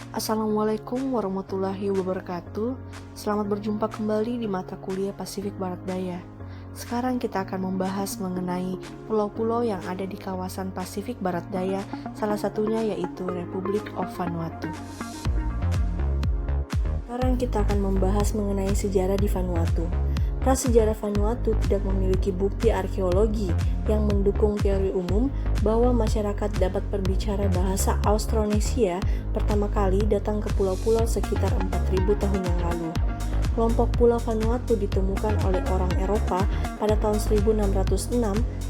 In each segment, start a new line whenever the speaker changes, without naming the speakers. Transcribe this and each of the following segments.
Assalamualaikum warahmatullahi wabarakatuh. Selamat berjumpa kembali di mata kuliah Pasifik Barat Daya. Sekarang kita akan membahas mengenai pulau-pulau yang ada di kawasan Pasifik Barat Daya, salah satunya yaitu Republik of Vanuatu. Sekarang kita akan membahas mengenai sejarah di Vanuatu. Prasejarah Vanuatu tidak memiliki bukti arkeologi yang mendukung teori umum bahwa masyarakat dapat berbicara bahasa Austronesia pertama kali datang ke pulau-pulau sekitar 4.000 tahun yang lalu. Kelompok Pulau Vanuatu ditemukan oleh orang Eropa pada tahun 1606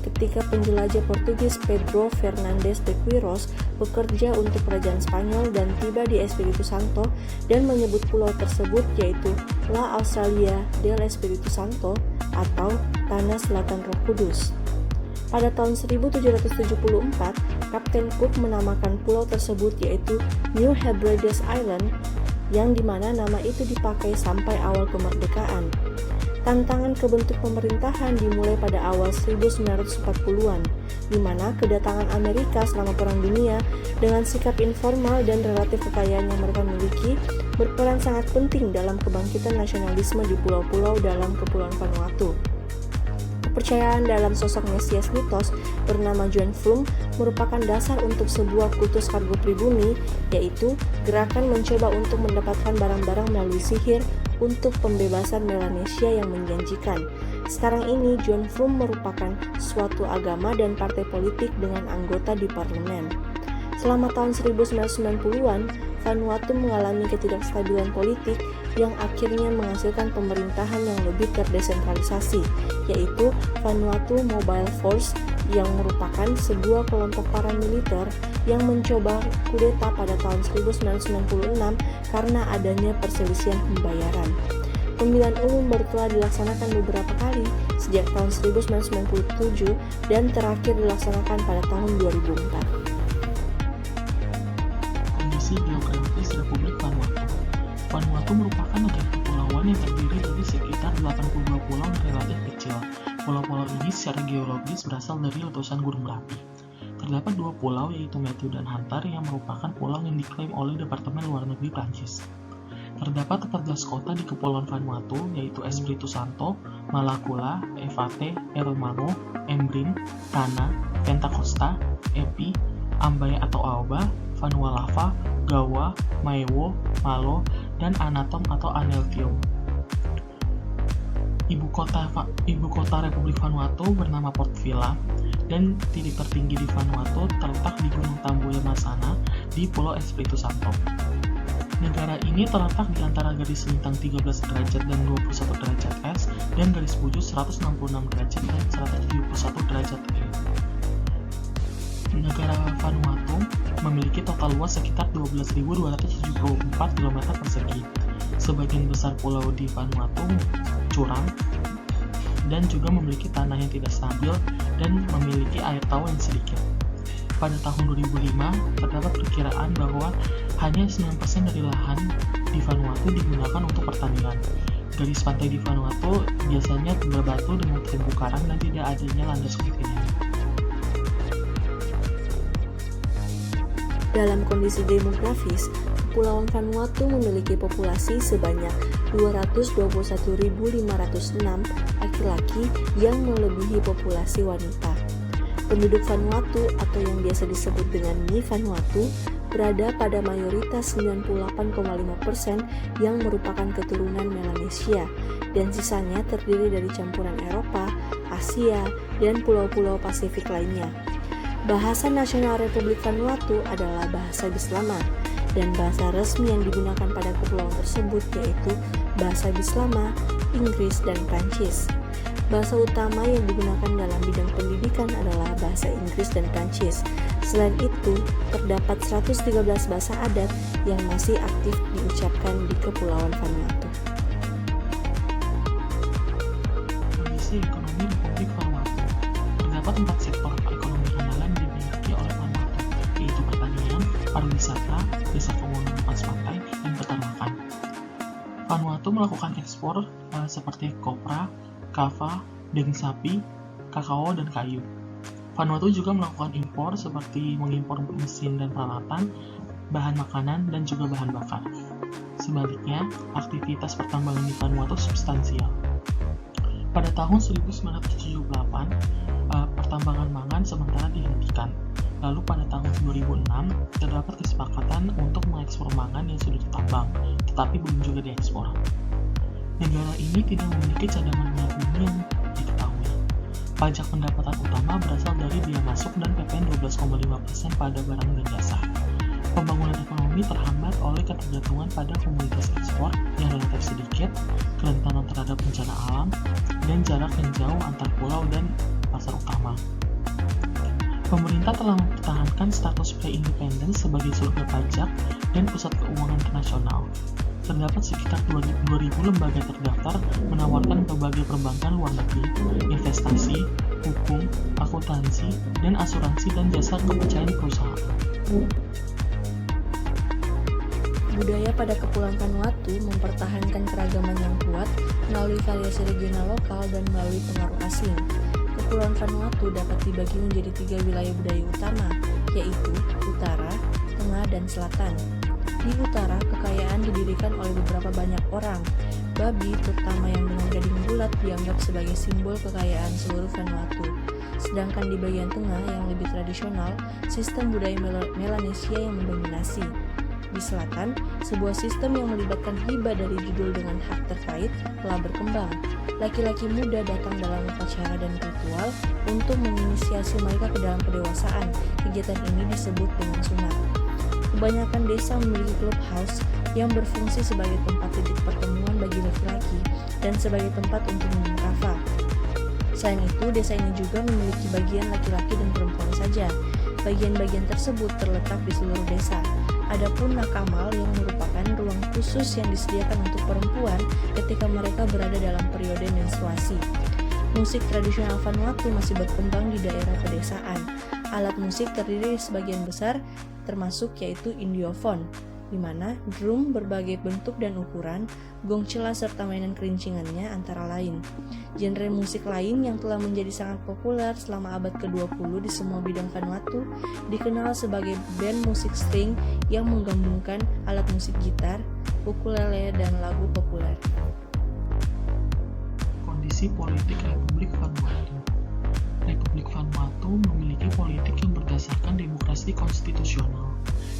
ketika penjelajah Portugis Pedro Fernandes de Quiros bekerja untuk kerajaan Spanyol dan tiba di Espiritu Santo dan menyebut pulau tersebut yaitu La Australia del Espiritu Santo atau Tanah Selatan Roh Kudus. Pada tahun 1774, Kapten Cook menamakan pulau tersebut yaitu New Hebrides Island, yang dimana nama itu dipakai sampai awal kemerdekaan. Tantangan ke bentuk pemerintahan dimulai pada awal 1940-an, di mana kedatangan Amerika selama Perang Dunia dengan sikap informal dan relatif kekayaan yang mereka miliki berperan sangat penting dalam kebangkitan nasionalisme di pulau-pulau dalam Kepulauan Vanuatu. Kepercayaan dalam sosok Mesias mitos bernama John Flum merupakan dasar untuk sebuah kultus kargo pribumi, yaitu gerakan mencoba untuk mendapatkan barang-barang melalui sihir untuk pembebasan Melanesia yang menjanjikan. Sekarang ini John Flum merupakan suatu agama dan partai politik dengan anggota di parlemen. Selama tahun 1990-an, Vanuatu mengalami ketidakstabilan politik yang akhirnya menghasilkan pemerintahan yang lebih terdesentralisasi, yaitu Vanuatu Mobile Force yang merupakan sebuah kelompok paramiliter yang mencoba kudeta pada tahun 1996 karena adanya perselisihan pembayaran. Pemilihan umum baru telah dilaksanakan beberapa kali sejak tahun 1997 dan terakhir dilaksanakan pada tahun 2004.
Kondisi geografis Republik Vanuatu. Vanuatu merupakan negara kepulauan yang terdiri dari sekitar 82 pulau yang relatif kecil. Pulau-pulau ini secara geologis berasal dari letusan gunung berapi. Terdapat dua pulau yaitu Matthew dan Hunter yang merupakan pulau yang diklaim oleh Departemen Luar Negeri Prancis. Terdapat 14 kota di Kepulauan Vanuatu yaitu Espiritu Santo, Malakula, Evate, Eromano, Embrin, Tanna, Penta Costa, Epi, Ambay atau Aoba, Vanuatu, Gawa, Maewo, Malo, dan Anatom atau Aneltium. Ibu kota Republik Vanuatu bernama Port Vila dan titik tertinggi di Vanuatu terletak di Gunung Tamboya Masana di Pulau Espiritu Santo. Negara ini terletak di antara garis lintang 13 derajat dan 21 derajat S dan garis bujur 166 derajat dan 171 derajat E. Negara Vanuatu memiliki total luas sekitar 12.274 km persegi. Sebagian besar pulau di Vanuatu curam dan juga memiliki tanah yang tidak stabil dan memiliki air tawar yang sedikit. Pada tahun 2005, terdapat perkiraan bahwa hanya 9% dari lahan di Vanuatu digunakan untuk pertanian. Garis pantai di Vanuatu biasanya tebal batu dengan terumbu karang dan tidak adanya landas kontinen.
Dalam kondisi demografis, Kepulauan Vanuatu memiliki populasi sebanyak 221.506 laki-laki yang melebihi populasi wanita. Penduduk Vanuatu atau yang biasa disebut dengan Mi Vanuatu berada pada mayoritas 98,5% yang merupakan keturunan Melanesia dan sisanya terdiri dari campuran Eropa, Asia, dan pulau-pulau Pasifik lainnya. Bahasa nasional Republik Vanuatu adalah bahasa Bislama, dan bahasa resmi yang digunakan pada kepulauan tersebut yaitu bahasa Bislama, Inggris, dan Prancis. Bahasa utama yang digunakan dalam bidang pendidikan adalah bahasa Inggris dan Prancis. Selain itu, terdapat 113 bahasa adat yang masih aktif diucapkan di Kepulauan Vanuatu.
Kondisi ekonomi Republik Vanuatu. Terdapat 4 sektor ekonomi andalan dimiliki oleh Vanuatu, yaitu pertanian, pariwisata, desa pembangunan lepas pantai, dan peternakan. Vanuatu melakukan ekspor seperti kopra, kava, daging sapi, kakao, dan kayu. Vanuatu juga melakukan impor seperti mengimpor mesin dan peralatan, bahan makanan, dan juga bahan bakar. Sebaliknya, aktivitas pertambangan di Vanuatu substansial. Pada tahun 1978, pertambangan mangan sementara dihentikan. Lalu pada tahun 2006, terdapat kesepakatan untuk mengekspor mangan yang sudah ditambang, tetapi belum juga diekspor. Negara ini tidak memiliki cadangan minyak bumi yang diketahui. Pajak pendapatan utama berasal dari biaya masuk dan PPN 12,5% pada barang dan jasa. Pembangunan ekonomi terhambat oleh ketergantungan pada komoditas ekspor yang relatif sedikit, kerentanan terhadap bencana alam, dan jarak yang jauh antar pulau dan pasar utama. Pemerintah telah mempertahankan status pre-independence sebagai surga pajak dan pusat keuangan internasional. Terdapat sekitar 2.000 lembaga terdaftar menawarkan berbagai perbankan luar negeri, investasi, hukum, akuntansi, dan asuransi dan jasa kepercayaan perusahaan.
Budaya pada Kepulauan Vanuatu mempertahankan keragaman yang kuat melalui variasi regional lokal dan melalui pengaruh asing. Kepulauan Vanuatu dapat dibagi menjadi 3 wilayah budaya utama, yaitu Utara, Tengah, dan Selatan. Di Utara, kekayaan didirikan oleh beberapa banyak orang. Babi, terutama yang dengan gading bulat, dianggap sebagai simbol kekayaan seluruh Vanuatu. Sedangkan di bagian tengah yang lebih tradisional, sistem budaya Melanesia yang mendominasi. Di selatan, sebuah sistem yang melibatkan hibah dari judul dengan hak terkait telah berkembang. Laki-laki muda datang dalam upacara dan ritual untuk menginisiasi mereka ke dalam kedewasaan. Kegiatan ini disebut dengan sunat. Kebanyakan desa memiliki clubhouse yang berfungsi sebagai tempat titik pertemuan bagi laki-laki dan sebagai tempat untuk minum kava. Selain itu, desa ini juga memiliki bagian laki-laki dan perempuan saja. Bagian-bagian tersebut terletak di seluruh desa. Adapun nakamal yang merupakan ruang khusus yang disediakan untuk perempuan ketika mereka berada dalam periode menstruasi. Musik tradisional Vanuatu masih berkembang di daerah pedesaan. Alat musik terdiri sebagian besar termasuk yaitu indiophone, di mana drum berbagai bentuk dan ukuran, gong cela serta mainan kelincingannya antara lain. Genre musik lain yang telah menjadi sangat populer selama abad ke-20 di semua bidang Vanuatu dikenal sebagai band musik string yang menggabungkan alat musik gitar, ukulele, dan lagu populer.
Kondisi politik Republik Vanuatu. Republik Vanuatu memiliki politik yang berdasarkan demokrasi konstitusional.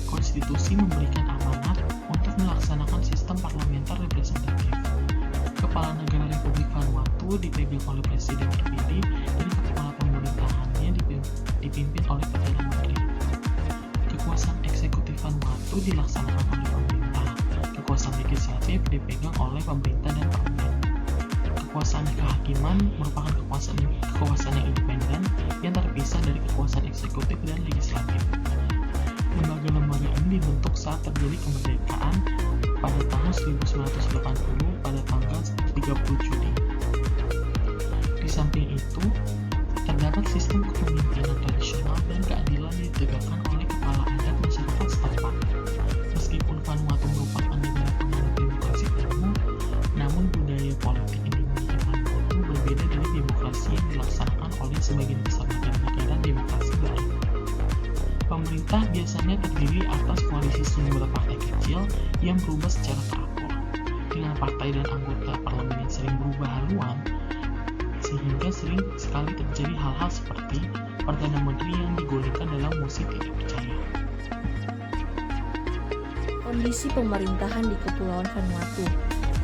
Konstitusi memberikan amanat untuk melaksanakan sistem parlementer representatif. Kepala negara Republik Vanuatu dipegang oleh presiden terpilih dan kepala pemerintahannya dipimpin oleh Perdana Menteri. Kekuasaan eksekutif Vanuatu dilaksanakan oleh pemerintah. Kekuasaan legislatif dipegang oleh pemerintah dan parlemen. Kekuasaan kehakiman merupakan kekuasaan yang independen yang terpisah dari kekuasaan eksekutif dan legislatif. Lembaga-lembaga ini dibentuk saat terjadi kemerdekaan pada tahun 1980 pada tanggal 30 Juli. Di samping itu, terdapat sistem kepemimpinan tradisional dan keadilan yang ditegakkan oleh kepala adat masyarakat setempat. Meskipun Vanuatu merupakan negara penganut demokrasi penuh, namun budaya politik yang dimiliki Vanuatu berbeda dari demokrasi yang dilaksanakan oleh sebagian besar negara demokrasi lain. Pemerintah biasanya terdiri atas koalisi sejumlah partai kecil yang berubah secara teratur, dengan partai dan anggota parlemen yang sering berubah haluan, sehingga sering sekali terjadi hal-hal seperti Perdana Menteri yang digulingkan dalam mosi tidak percaya.
Kondisi pemerintahan di Kepulauan Vanuatu.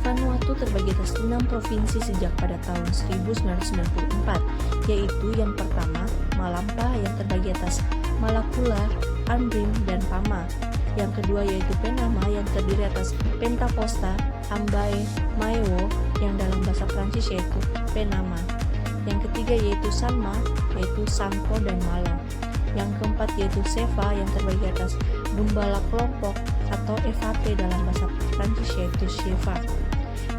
Vanuatu terbagi atas 6 provinsi sejak pada tahun 1994, yaitu yang pertama Malampah yang terbagi atas Malakula, Andrim, dan Pama. Yang kedua yaitu Penama yang terdiri atas Pentacosta, Ambae, Maewo yang dalam bahasa Prancis yaitu Penama. Yang ketiga yaitu Sanma, yaitu Sampo dan Malo. Yang keempat yaitu Seva yang terbagi atas Bumbala Kelompok atau FHP dalam bahasa Prancis yaitu Sheva.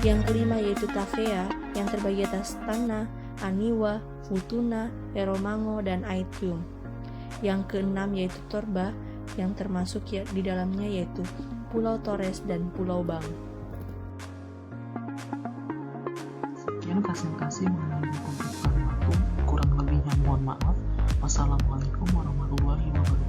Yang kelima yaitu Tavea yang terbagi atas Tana, Aniwa, Futuna, Eromango, dan Aitium. Yang keenam yaitu Torba yang termasuk di dalamnya yaitu Pulau Torres dan Pulau Bang.
Sekian presentasi mengenai Republik Vanuatu, kurang lebihnya mohon maaf. Wassalamualaikum warahmatullahi wabarakatuh.